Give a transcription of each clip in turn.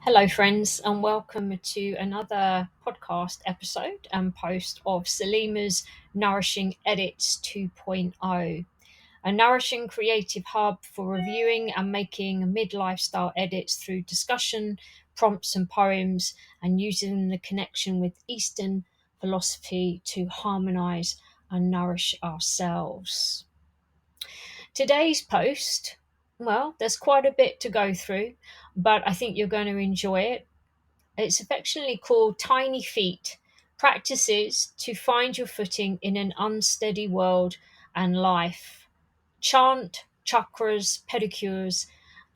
Hello, friends, and welcome to another podcast episode and post of SALEMA'S Nourishing Edits 2.0, a nourishing creative hub for reviewing and making mid-life style edits through discussion, prompts, and poems, and using the connection with Eastern philosophy to harmonize and nourish ourselves. Today's post, well, there's quite a bit to go through, but I think you're going to enjoy it. It's affectionately called Tiny Feet, Practices to Find Your Footing in an Unsteady World and Life. Chant, chakras, pedicures,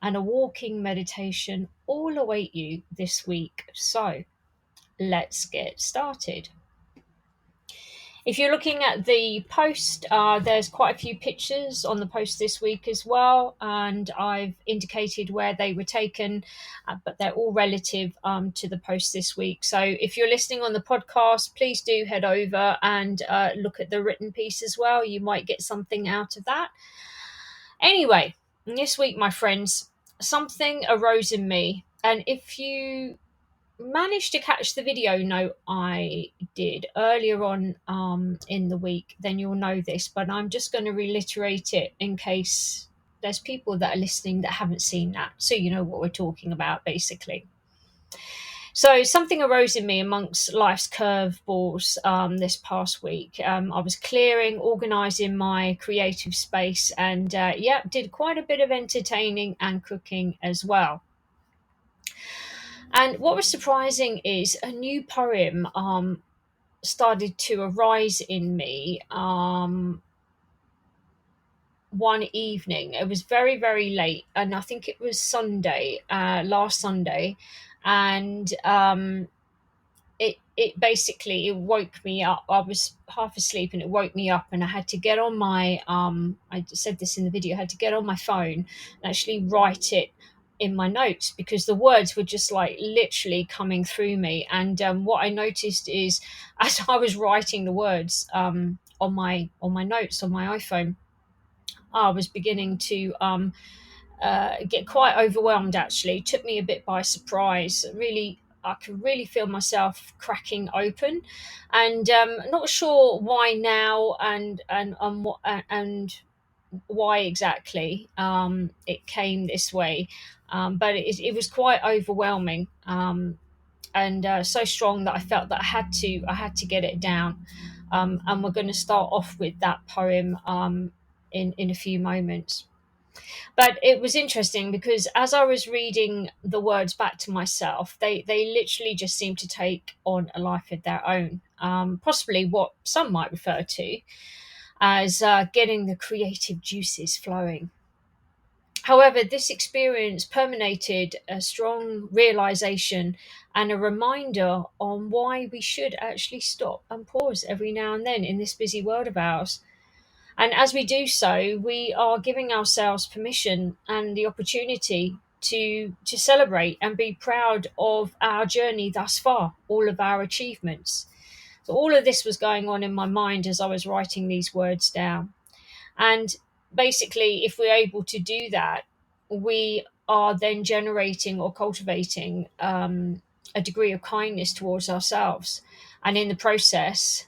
and a walking meditation all await you this week. So let's get started. If you're looking at the post, there's quite a few pictures on the post this week as well, and I've indicated where they were taken, but they're all relative to the post this week. So if you're listening on the podcast, please do head over and look at the written piece as well. You might get something out of that. Anyway, this week, my friends, something arose in me, and if you managed to catch the video note I did earlier on in the week, then you'll know this, but I'm just going to reiterate it in case there's people that are listening that haven't seen that, so you know what we're talking about, basically. So something arose in me amongst life's curveballs this past week. I was clearing, organising my creative space, and did quite a bit of entertaining and cooking as well. And what was surprising is a new poem started to arise in me one evening. It was very, very late, and I think it was Sunday, last Sunday, and it basically it woke me up. I was half asleep, and it woke me up, and I had to get on my I said this in the video. I had to get on my phone and actually write it in my notes because the words were just like literally coming through me. And what I noticed is, as I was writing the words on my notes on my iPhone, I was beginning to get quite overwhelmed. Actually, it took me a bit by surprise. Really, I could really feel myself cracking open, and not sure why now, and why exactly it came this way, but it was quite overwhelming, and so strong that I felt that I had to get it down, and we're going to start off with that poem in a few moments. But it was interesting because as I was reading the words back to myself, they literally just seemed to take on a life of their own, possibly what some might refer to as getting the creative juices flowing. However, this experience permeated a strong realization and a reminder on why we should actually stop and pause every now and then in this busy world of ours. And as we do so, we are giving ourselves permission and the opportunity to celebrate and be proud of our journey thus far, all of our achievements. So all of this was going on in my mind as I was writing these words down. And basically, if we're able to do that, we are then generating or cultivating a degree of kindness towards ourselves. And in the process,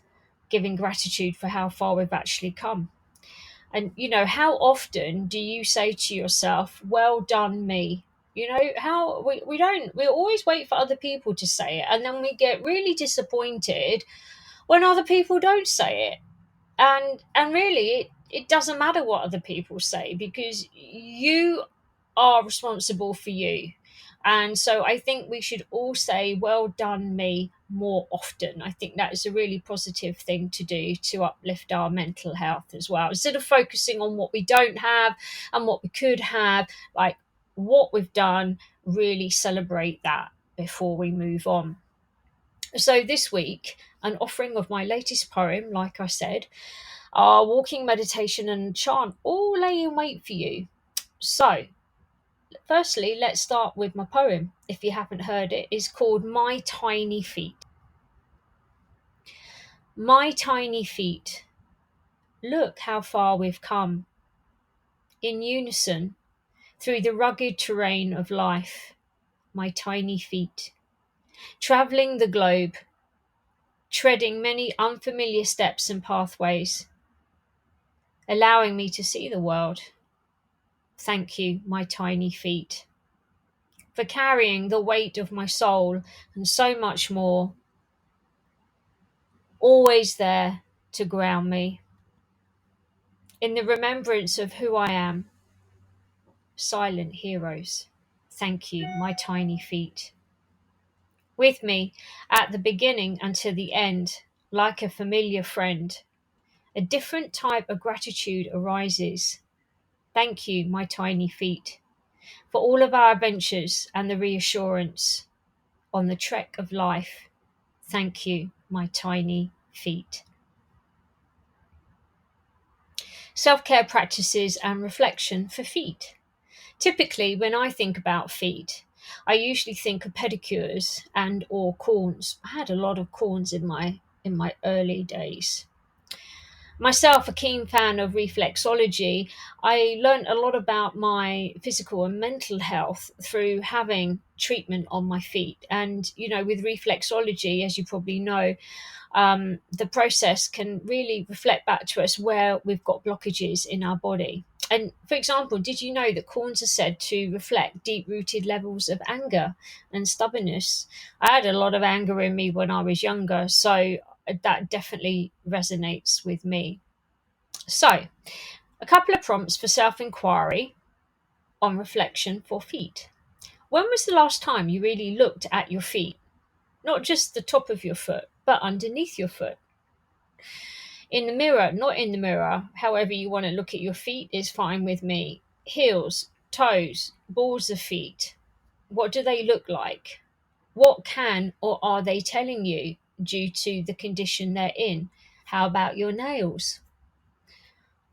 giving gratitude for how far we've actually come. And, how often do you say to yourself, well done, me? How we always wait for other people to say it. And then we get really disappointed when other people don't say it. And really, it doesn't matter what other people say because you are responsible for you. And so I think we should all say, well done, me, more often. I think that is a really positive thing to do to uplift our mental health as well. Instead of focusing on what we don't have and what we could have, like what we've done, really celebrate that before we move on. So this week, an offering of my latest poem, like I said, our walking meditation and chant all lay in wait for you. So, firstly, let's start with my poem. If you haven't heard it, it's called My Tiny Feet. My tiny feet, look how far we've come. In unison, through the rugged terrain of life, my tiny feet, travelling the globe, treading many unfamiliar steps and pathways, allowing me to see the world. Thank you, my tiny feet, for carrying the weight of my soul and so much more, always there to ground me. In the remembrance of who I am, silent heroes. Thank you, my tiny feet. With me at the beginning until the end, like a familiar friend, a different type of gratitude arises. Thank you, my tiny feet, for all of our adventures and the reassurance on the trek of life. Thank you, my tiny feet. Self-care practices and reflection for feet. Typically, when I think about feet, I usually think of pedicures and or corns. I had a lot of corns in my early days. Myself, a keen fan of reflexology, I learned a lot about my physical and mental health through having treatment on my feet. And, with reflexology, as you probably know, the process can really reflect back to us where we've got blockages in our body. And for example, did you know that corns are said to reflect deep rooted levels of anger and stubbornness? I had a lot of anger in me when I was younger, so that definitely resonates with me. So, a couple of prompts for self inquiry on reflection for feet. When was the last time you really looked at your feet? Not just the top of your foot, but underneath your foot. In the mirror, not in the mirror, however you want to look at your feet is fine with me. Heels, toes, balls of feet. What do they look like? What can or are they telling you due to the condition they're in? How about your nails?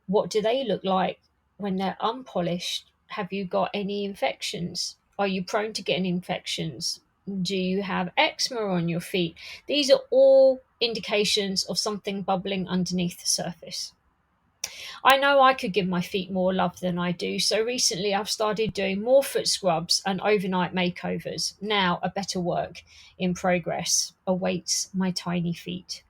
What do they look like when they're unpolished? Have you got any infections? Are you prone to getting infections? Do you have eczema on your feet? These are all indications of something bubbling underneath the surface. I know I could give my feet more love than I do, so recently I've started doing more foot scrubs and overnight makeovers. Now, a better work in progress awaits my tiny feet.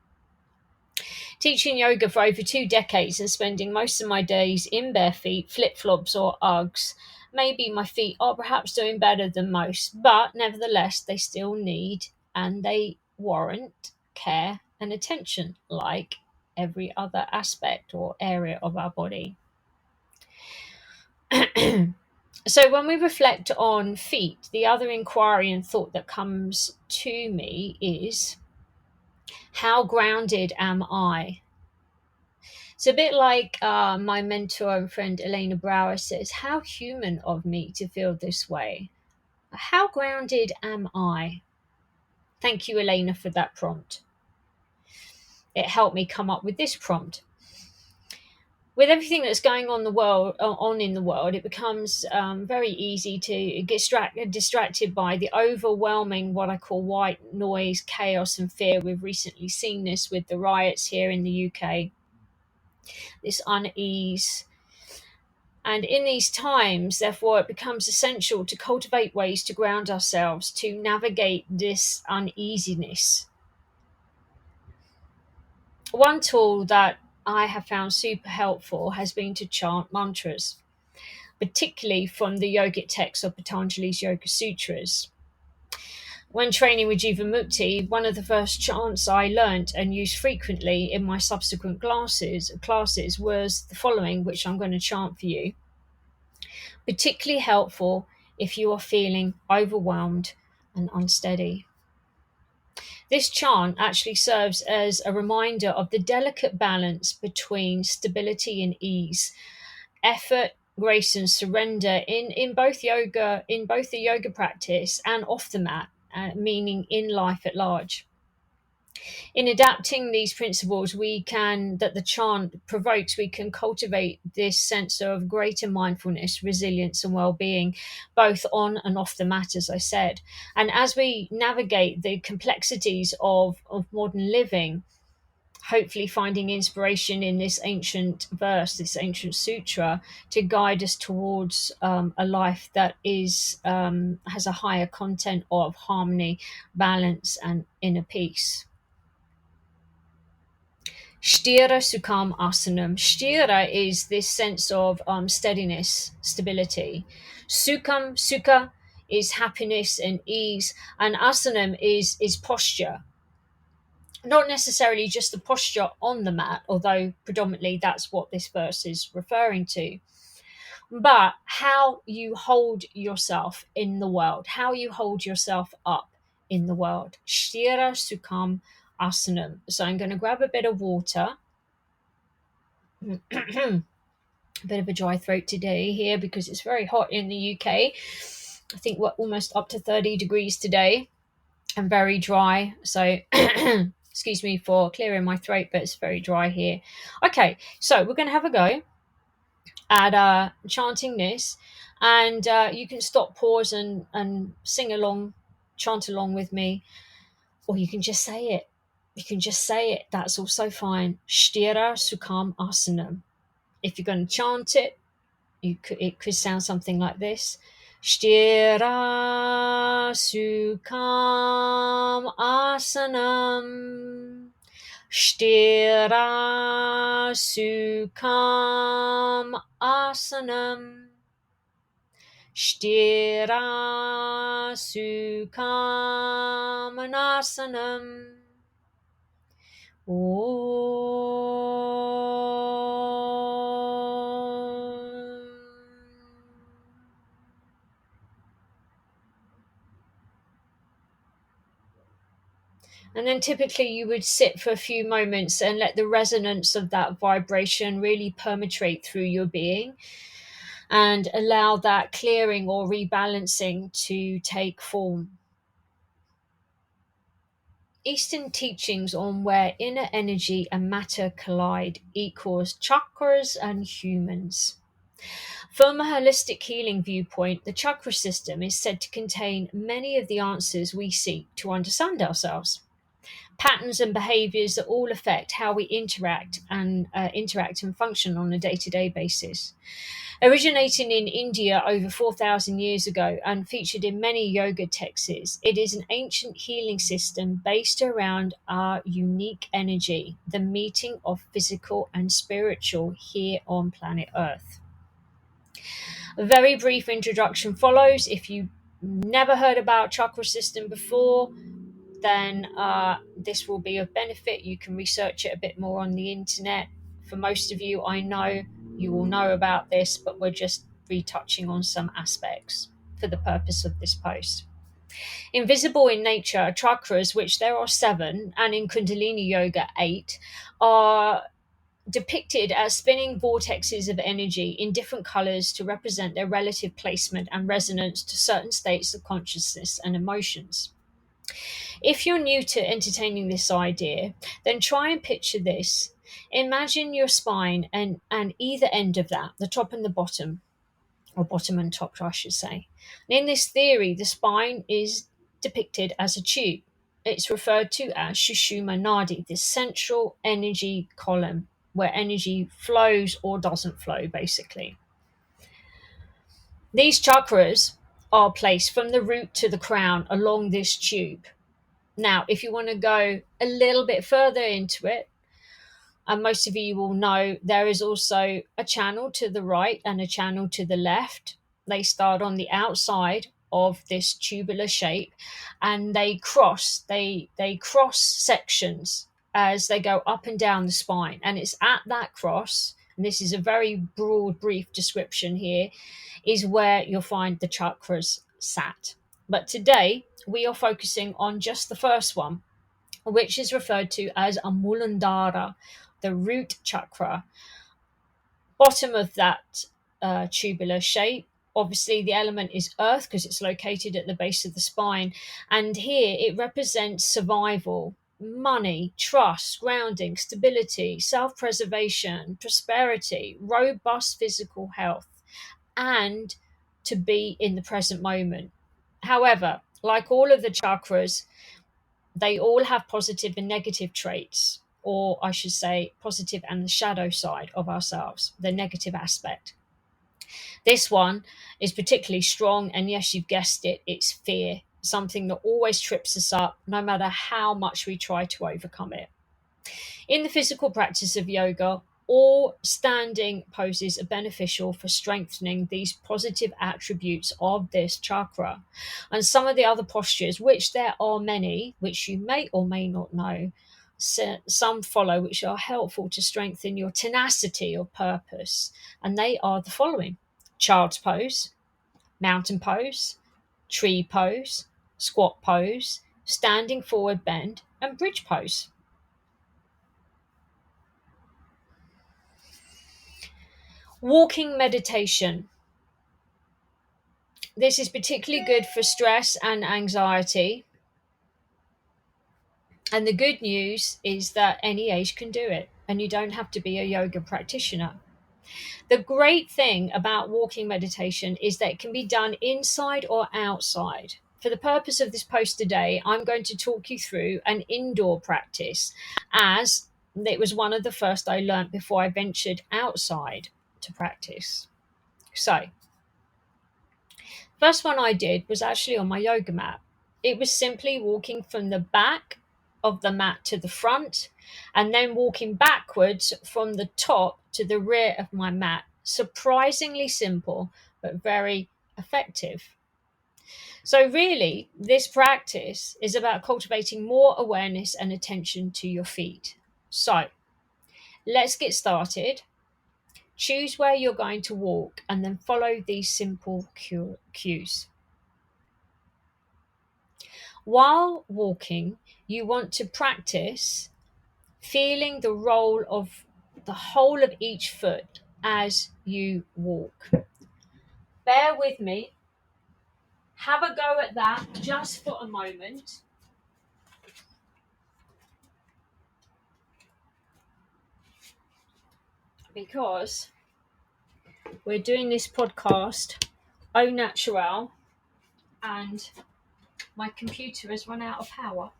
Teaching yoga for over 2 decades and spending most of my days in bare feet, flip-flops or Uggs, maybe my feet are perhaps doing better than most, but nevertheless they still need and they warrant care and attention like every other aspect or area of our body. So when we reflect on feet, the other inquiry and thought that comes to me is, how grounded am I? It's a bit like my mentor and friend Elena Brower says, how human of me to feel this way. How grounded am I? Thank you, Elena, for that prompt. It helped me come up with this prompt. With everything that's going on in the world, it becomes very easy to get distracted by the overwhelming, what I call white noise, chaos and fear. We've recently seen this with the riots here in the UK, this unease. And in these times, therefore, it becomes essential to cultivate ways to ground ourselves, to navigate this uneasiness. One tool that I have found super helpful has been to chant mantras, particularly from the yogic texts of Patanjali's Yoga Sutras. When training with Jivamukti, one of the first chants I learnt and used frequently in my subsequent classes was the following, which I'm going to chant for you. Particularly helpful if you are feeling overwhelmed and unsteady. This chant actually serves as a reminder of the delicate balance between stability and ease, effort, grace and surrender in both the yoga practice and off the mat, meaning in life at large. In adapting these principles that the chant provokes, we can cultivate this sense of greater mindfulness, resilience and well-being, both on and off the mat, as I said. And as we navigate the complexities of modern living, hopefully finding inspiration in this ancient verse, this ancient sutra, to guide us towards a life that is has a higher content of harmony, balance, and inner peace. Sthira Sukham Asanam. Sthira is this sense of steadiness, stability. Sukha is happiness and ease, and asanam is posture. Not necessarily just the posture on the mat, although predominantly that's what this verse is referring to, but how you hold yourself in the world, how you hold yourself up in the world. Sthira Sukham Asanam. So I'm going to grab a bit of water. A bit of a dry throat today here because it's very hot in the UK. I think we're almost up to 30 degrees today and very dry. So excuse me for clearing my throat, but it's very dry here. Okay, so we're going to have a go at chanting this, and you can stop, pause, and sing along, chant along with me, or you can just say it. You can just say it. That's also fine. Sthira Sukham Asanam. If you're going to chant it, it could sound something like this. Sthira Sukham Asanam. Sthira Sukham Asanam. Sthira Sukham Asanam. And then typically you would sit for a few moments and let the resonance of that vibration really permeate through your being and allow that clearing or rebalancing to take form. Eastern teachings on where inner energy and matter collide equals chakras and humans. From a holistic healing viewpoint, the chakra system is said to contain many of the answers we seek to understand ourselves. Patterns and behaviors that all affect how we interact and function on a day-to-day basis. Originating in India over 4,000 years ago and featured in many yoga texts, it is an ancient healing system based around our unique energy, the meeting of physical and spiritual here on planet Earth. A very brief introduction follows. If you never heard about chakra system before, then this will be of benefit. You can research it a bit more on the internet. For most of you, I know you will know about this, but we're just retouching on some aspects for the purpose of this post. Invisible in nature, chakras, which there are 7, and in Kundalini Yoga 8, are depicted as spinning vortexes of energy in different colors to represent their relative placement and resonance to certain states of consciousness and emotions. If you're new to entertaining this idea, then try and picture this. Imagine your spine and either end of that, the top and the bottom, or bottom and top, I should say. And in this theory, the spine is depicted as a tube. It's referred to as Shushuma Nadi, this central energy column where energy flows or doesn't flow, basically. These chakras are placed from the root to the crown along this tube. Now, if you want to go a little bit further into it, and most of you will know there is also a channel to the right and a channel to the left. They start on the outside of this tubular shape and they cross sections as they go up and down the spine. And it's at that cross, and this is a very broad, brief description here, is where you'll find the chakras sat. But today we are focusing on just the first one, which is referred to as a Muladhara, the root chakra. Bottom of that tubular shape, obviously the element is earth because it's located at the base of the spine. And here it represents survival, money, trust, grounding, stability, self-preservation, prosperity, robust physical health, and to be in the present moment. However, like all of the chakras, they all have positive and negative traits. or I should say positive and the shadow side of ourselves, the negative aspect. This one is particularly strong, and yes, you've guessed it, it's fear, something that always trips us up no matter how much we try to overcome it. In the physical practice of yoga, all standing poses are beneficial for strengthening these positive attributes of this chakra. And some of the other postures, which there are many, which you may or may not know, some follow, which are helpful to strengthen your tenacity of purpose. And they are the following: child's pose, mountain pose, tree pose, squat pose, standing forward bend, and bridge pose. Walking meditation. This is particularly good for stress and anxiety. And the good news is that any age can do it, and you don't have to be a yoga practitioner. The great thing about walking meditation is that it can be done inside or outside. For the purpose of this post today, I'm going to talk you through an indoor practice, as it was one of the first I learnt before I ventured outside to practice. So, first one I did was actually on my yoga mat. It was simply walking from the back of the mat to the front, and then walking backwards from the top to the rear of my mat. Surprisingly simple, but very effective. So really, this practice is about cultivating more awareness and attention to your feet. So let's get started. Choose where you're going to walk and then follow these simple cues. While walking, you want to practice feeling the roll of the whole of each foot as you walk. Bear with me. Have a go at that just for a moment. Because we're doing this podcast au naturel, and my computer has run out of power.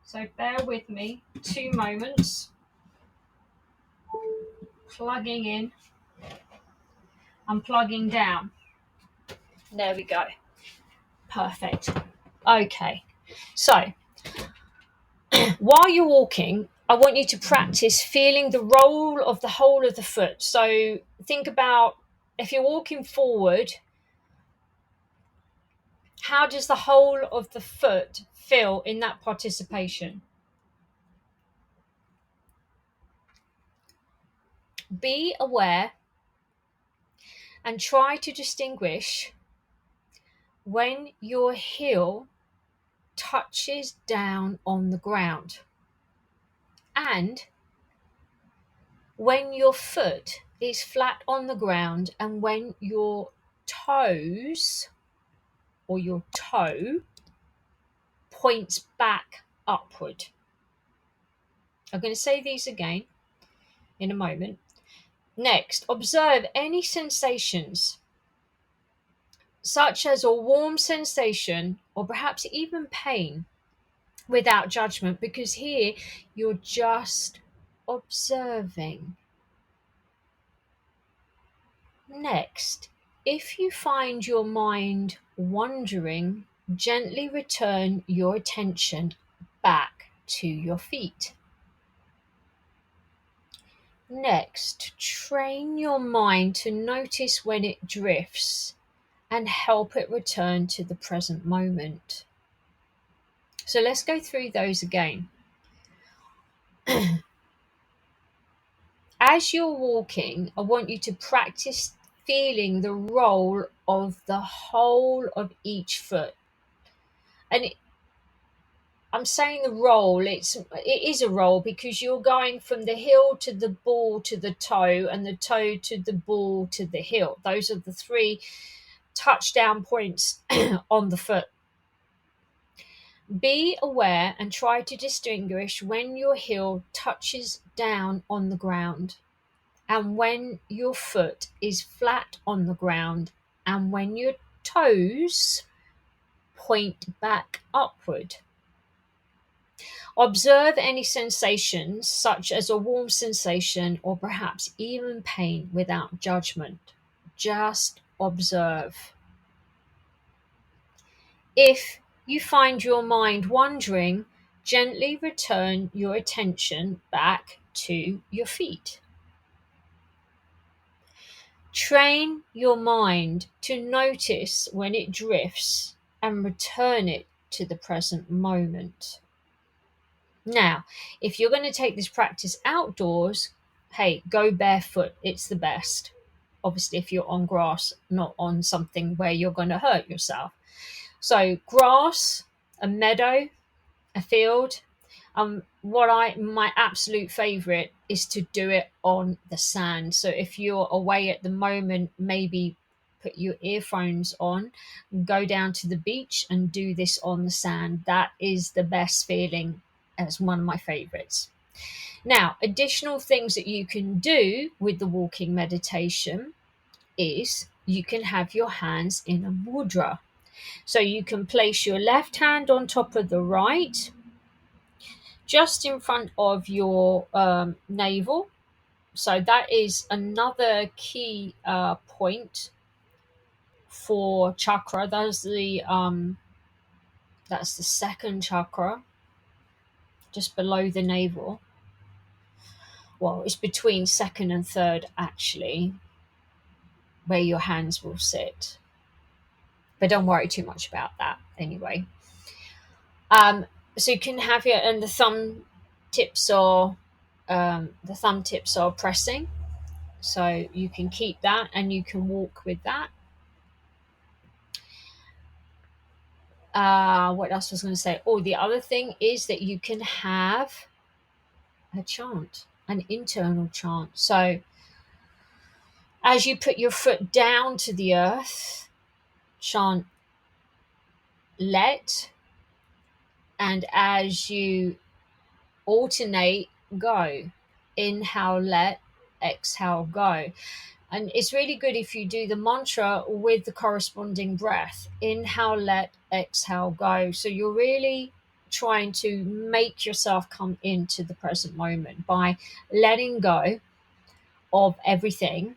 So bear with me 2 moments. Plugging in and plugging down. There we go. Perfect. Okay. So while you're walking, I want you to practice feeling the roll of the whole of the foot. So think about, if you're walking forward, how does the whole of the foot feel in that participation? Be aware and try to distinguish when your heel touches down on the ground and when your foot is flat on the ground, and when your toes or your toe points back upward. I'm going to say these again in a moment. Next, observe any sensations, such as a warm sensation or perhaps even pain, without judgment, because here you're just observing. Next, if you find your mind wandering, gently return your attention back to your feet. Next, train your mind to notice when it drifts and help it return to the present moment. So let's go through those again. As you're walking, I want you to practice feeling the roll of the whole of each foot. And I'm saying the roll, it is a roll because you're going from the heel to the ball to the toe, and the toe to the ball to the heel. Those are the 3 touchdown points on the foot. Be aware and try to distinguish when your heel touches down on the ground, and when your foot is flat on the ground, and when your toes point back upward. Observe any sensations, such as a warm sensation or perhaps even pain, without judgment. Just observe. If you find your mind wandering, gently return your attention back to your feet. Train your mind to notice when it drifts and return it to the present moment. Now, if you're going to take this practice outdoors, hey, go barefoot. It's the best. Obviously, if you're on grass, not on something where you're going to hurt yourself. So, grass, a meadow, a field. My absolute favorite is to do it on the sand. So if you're away at the moment, maybe put your earphones on, go down to the beach and do this on the sand. That is the best feeling. As one of my favorites. Now, additional things that you can do with the walking meditation is you can have your hands in a mudra. So you can place your left hand on top of the right, just in front of your navel. So that is another key point for chakra. That's the second chakra, just below the navel. Well, it's between second and third actually, where your hands will sit. But don't worry too much about that anyway. So you can have your, and the thumb tips are pressing. So you can keep that and you can walk with that. What else was I going to say? Oh, the other thing is that you can have a chant, an internal chant. So as you put your foot down to the earth, chant let, and as you alternate, go. Inhale, let, exhale, go. And it's really good if you do the mantra with the corresponding breath. Inhale, let, exhale, go. So you're really trying to make yourself come into the present moment by letting go of everything.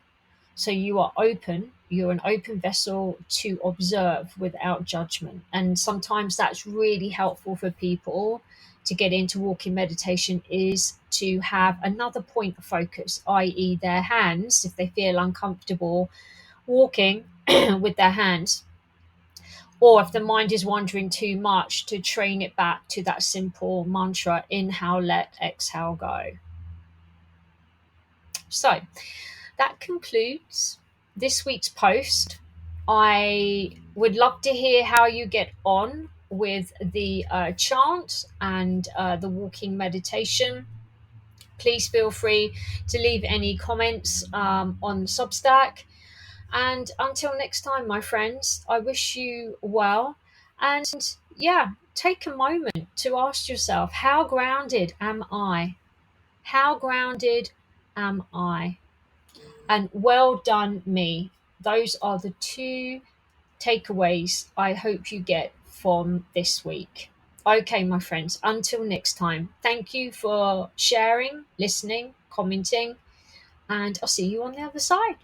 So you are open, you're an open vessel to observe without judgment. And sometimes that's really helpful for people to get into walking meditation, is to have another point of focus, i.e., their hands, if they feel uncomfortable walking with their hands. Or if the mind is wandering too much, to train it back to that simple mantra: inhale, let, exhale, go. So that concludes this week's post. I would love to hear how you get on with the chant and the walking meditation. Please feel free to leave any comments on Substack. And until next time, my friends, I wish you well. And yeah, take a moment to ask yourself, how grounded am I? How grounded am I? And well done, me. Those are the two takeaways I hope you get from this week. Okay, my friends, until next time, thank you for sharing, listening, commenting, and I'll see you on the other side.